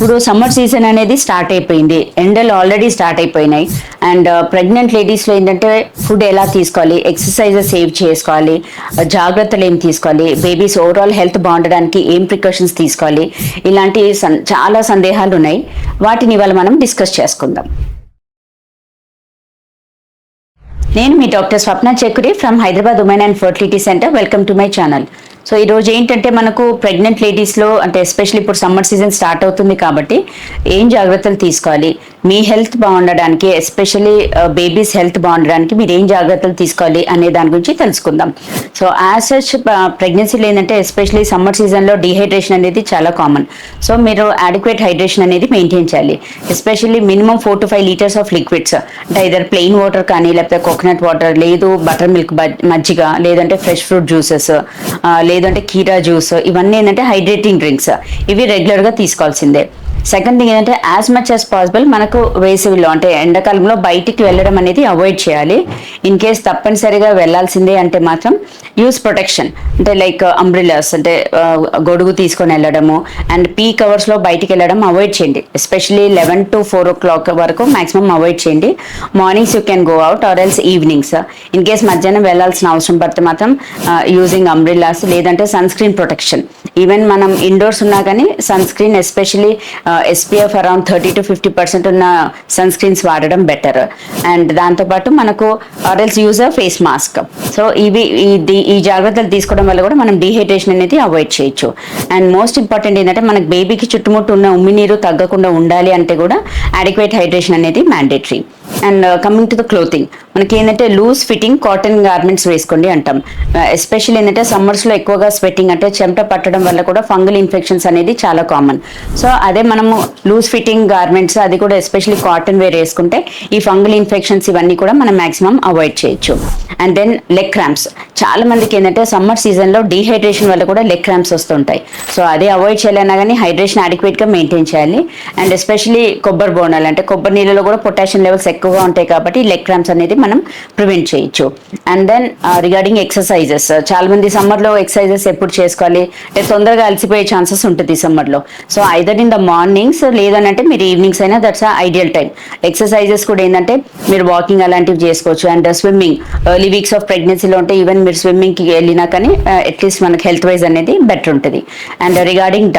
ఇప్పుడు summer season అనేది start అయిపోయింది, ఎండలు ఆల్రెడీ స్టార్ట్ అయిపోయినాయి. అండ్ ప్రెగ్నెంట్ లేడీస్లో ఏంటంటే ఫుడ్ ఎలా తీసుకోవాలి, ఎక్సర్సైజెస్ సేవ్ చేసుకోవాలి, జాగ్రత్తలు ఏం తీసుకోవాలి, బేబీస్ ఓవరాల్ హెల్త్ బాగుండడానికి ఏం ప్రికాషన్స్ తీసుకోవాలి, ఇలాంటి చాలా సందేహాలు ఉన్నాయి. వాటిని ఇవాళ మనం డిస్కస్ చేసుకుందాం. నేను మీ doctor Swapna Chakri from Hyderabad women and fertility centre. Welcome to my channel. So ఈరోజు ఏంటంటే మనకు ప్రెగ్నెంట్ లేడీస్లో అంటే ఎస్పెషల్లీ ఇప్పుడు సమ్మర్ సీజన్ స్టార్ట్ అవుతుంది కాబట్టి ఏం జాగ్రత్తలు తీసుకోవాలి, మీ హెల్త్ బాగుండడానికి ఎస్పెషల్లీ బేబీస్ హెల్త్ బాగుండడానికి మీరు ఏం జాగ్రత్తలు తీసుకోవాలి అనే దాని గురించి తెలుసుకుందాం. సో యాజ్ సచ్ ప్రెగ్నెన్సీలో ఏంటంటే ఎస్పెషల్లీ సమ్మర్ సీజన్లో డీహైడ్రేషన్ అనేది చాలా కామన్. సో మీరు అడిక్వేట్ హైడ్రేషన్ అనేది మెయింటైన్ చేయాలి. Especially minimum 4 to 5 litres of liquids, అంటే ఇదర్ ప్లెయిన్ వాటర్ కానీ లేకపోతే కోకోనట్ వాటర్, లేదు బటర్ మిల్క్, మజ్జిగ, లేదంటే ఫ్రెష్ ఫ్రూట్ జ్యూసెస్, లేదంటే కీరా జ్యూస్, ఇవన్నీ ఏంటంటే హైడ్రేటింగ్ డ్రింక్స్, ఇవి రెగ్యులర్గా తీసుకోవాల్సిందే. సెకండ్ థింగ్ ఏంటంటే యాజ్ మచ్ యాజ్ పాసిబుల్ మనకు వేసవిలో అంటే ఎండాకాలంలో బయటికి వెళ్ళడం అనేది అవాయిడ్ చేయాలి. ఇన్ కేస్ తప్పనిసరిగా వెళ్ళాల్సిందే అంటే మాత్రం యూస్ ప్రొటెక్షన్, అంటే లైక్ అంబ్రిల్లాస్, అంటే గొడుగు తీసుకొని వెళ్ళడము, అండ్ పీక్ అవర్స్లో బయటికి వెళ్ళడం అవాయిడ్ చేయండి. ఎస్పెషలీ 11 to 4 o'clock వరకు మాక్సిమం అవాయిడ్ చేయండి. Mornings you can go out or else evenings. In case మధ్యాహ్నం వెళ్ళాల్సిన అవసరం పడితే మాత్రం యూజింగ్ అంబ్రిల్లాస్, లేదంటే సన్ స్క్రీన్ ప్రొటెక్షన్. ఈవెన్ మనం ఇండోర్స్ ఉన్నా కానీ sun screen especially SPF around 30 to 50% ఉన్న సన్ స్క్రీన్స్ వాడడం బెటర్. అండ్ దాంతోపాటు మనకు or else use a face mask. So ఈ జాగ్రత్తలు తీసుకోవడం వల్ల కూడా మనం డీహైడ్రేషన్ అనేది అవాయిడ్ చేయొచ్చు. అండ్ మోస్ట్ ఇంపార్టెంట్ ఏంటంటే మనకు బేబీకి చుట్టుముట్టు ఉన్న ఉమ్మినీరు తగ్గకుండా ఉండాలి అంటే కూడా అడిక్వేట్ హైడ్రేషన్ అనేది mandatory. And coming to the clothing, మనకి ఏంటంటే లూజ్ ఫిట్టింగ్ కాటన్ గార్మెంట్స్ వేసుకోండి అంటాం. ఎస్పెషల్లీ ఏంటంటే సమ్మర్స్లో ఎక్కువగా స్వెట్టింగ్ అంటే చెమట పట్టడం వల్ల కూడా ఫంగల్ ఇన్ఫెక్షన్స్ అనేది చాలా కామన్. సో అదే మనము లూజ్ ఫిట్టింగ్ గార్మెంట్స్, అది కూడా ఎస్పెషల్లీ కాటన్ వేర్ వేసుకుంటే ఈ ఫంగల్ ఇన్ఫెక్షన్స్ ఇవన్నీ కూడా మనం మాక్సిమం అవాయిడ్ చేయొచ్చు. అండ్ దెన్ లెగ్ క్రాంప్స్, చాలా మందికి ఏంటంటే సమ్మర్ సీజన్లో డీహైడ్రేషన్ వల్ల కూడా లెగ్ క్రాంప్స్ వస్తుంటాయి. సో అదే అవాయిడ్ చేయాలన్నా కానీ హైడ్రేషన్ అడిక్వేట్గా మెయింటైన్ చేయాలి. అండ్ ఎస్పెషల్లీ కొబ్బరి బోనాలు, అంటే కొబ్బరి నీళ్ళలో కూడా పొటాషియం లెవెల్స్ ఎక్కువగా ఉంటాయి కాబట్టి లెగ్ క్రాంప్స్ అనేది మనం ప్రివెంట్ చేయొచ్చు. అండ్ దెన్ రిగార్డింగ్ ఎక్సర్సైజెస్, చాలా మంది సమ్మర్లో ఎక్సర్సైజెస్ ఎప్పుడు చేసుకోవాలి అంటే తొందరగా అలసిపోయే ఛాన్సెస్ ఉంటుంది సమ్మర్లో. So either in the mornings లేదనంటే మీరు ఈవినింగ్స్ అయినా దట్స్ ఐడియల్ టైం. ఎక్సర్సైజెస్ కూడా ఏంటంటే మీరు వాకింగ్ అలాంటివి చేసుకోవచ్చు. And swimming, early weeks of ప్రెగ్నెన్సీలో ఉంటే ఈవెన్ మీరు స్విమ్మింగ్కి వెళ్ళినా కానీ అట్లీస్ట్ మనకు హెల్త్ వైజ్ అనేది బెటర్ ఉంటుంది. అండ్ రిగార్డింగ్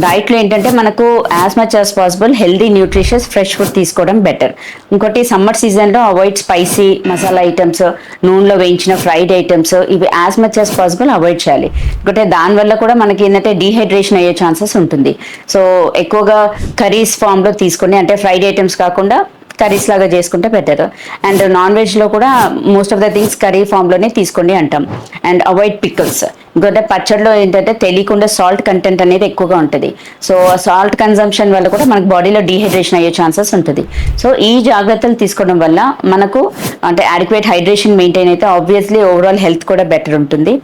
డైట్లో ఏంటంటే మనకు as much as possible healthy nutritious fresh food తీసుకోవడం బెటర్. ఇంకోటి సమ్మర్ సీజన్లో అవాయిడ్ స్పైసీ మసాలా ఐటమ్స్, నూనెలో వేయించిన ఫ్రైడ్ ఐటమ్స్, ఇవి as much as possible avoid చేయాలి. ఇంకోటి దానివల్ల కూడా మనకి ఏంటంటే డీహైడ్రేషన్ అయ్యే ఛాన్సెస్ ఉంటుంది. సో ఎక్కువగా కర్రీస్ ఫామ్లో తీసుకోండి, అంటే ఫ్రైడ్ ఐటమ్స్ కాకుండా కర్రీస్ లాగా చేసుకుంటే బెటర్. అండ్ నాన్ వెజ్లో కూడా most of the things curry ఫామ్లోనే తీసుకోండి అంటాం. And avoid pickles. ఇంకోటి పచ్చడిలో ఏంటంటే తెలియకుండా సాల్ట్ కంటెంట్ అనేది ఎక్కువగా ఉంటుంది. సో సాల్ట్ కన్జంప్షన్ వల్ల కూడా మనకు బాడీలో డీహైడ్రేషన్ అయ్యే ఛాన్సెస్ ఉంటుంది. సో ఈ జాగ్రత్తలు తీసుకోవడం వల్ల మనకు అంటే అడిక్వేట్ హైడ్రేషన్ మెయింటైన్ అయితే ఆబ్వియస్లీ ఓవరాల్ హెల్త్ కూడా బెటర్ ఉంటుంది.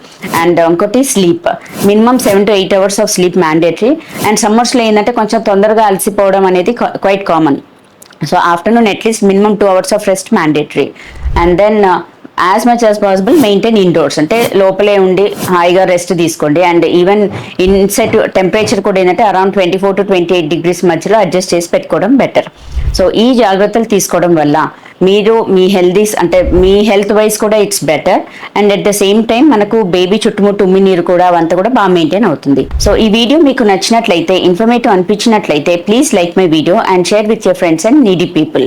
అండ్ ఇంకోటి sleep, minimum 7 to 8 hours of sleep mandatory. And సమ్మర్స్లో ఏంటంటే కొంచెం తొందరగా అలసిపోవడం అనేది quite common. So afternoon at least minimum 2 hours of rest mandatory. And then as much as possible maintain indoors, అంటే లోపలే ఉండి హాయిగా రెస్ట్ తీసుకోండి. అండ్ ఈవెన్ ఇన్సెట్ టెంపరేచర్ కూడా ఏంటంటే అరౌండ్ 24 to 28 degrees మధ్యలో అడ్జస్ట్ చేసి పెట్టుకోవడం బెటర్. సో ఈ జాగ్రత్తలు తీసుకోవడం వల్ల మీరు మీ హెల్త్ వైజ్ కూడా it's better. And at the same time మనకు బేబీ చుట్టుముట్టు ఉమ్మినీరు కూడా అవంతా కూడా బాగా మెయింటైన్ అవుతుంది. సో ఈ వీడియో మీకు నచ్చినట్లయితే, ఇన్ఫర్మేటివ్ అనిపించినట్లయితే please like my video and share with your friends and needy people.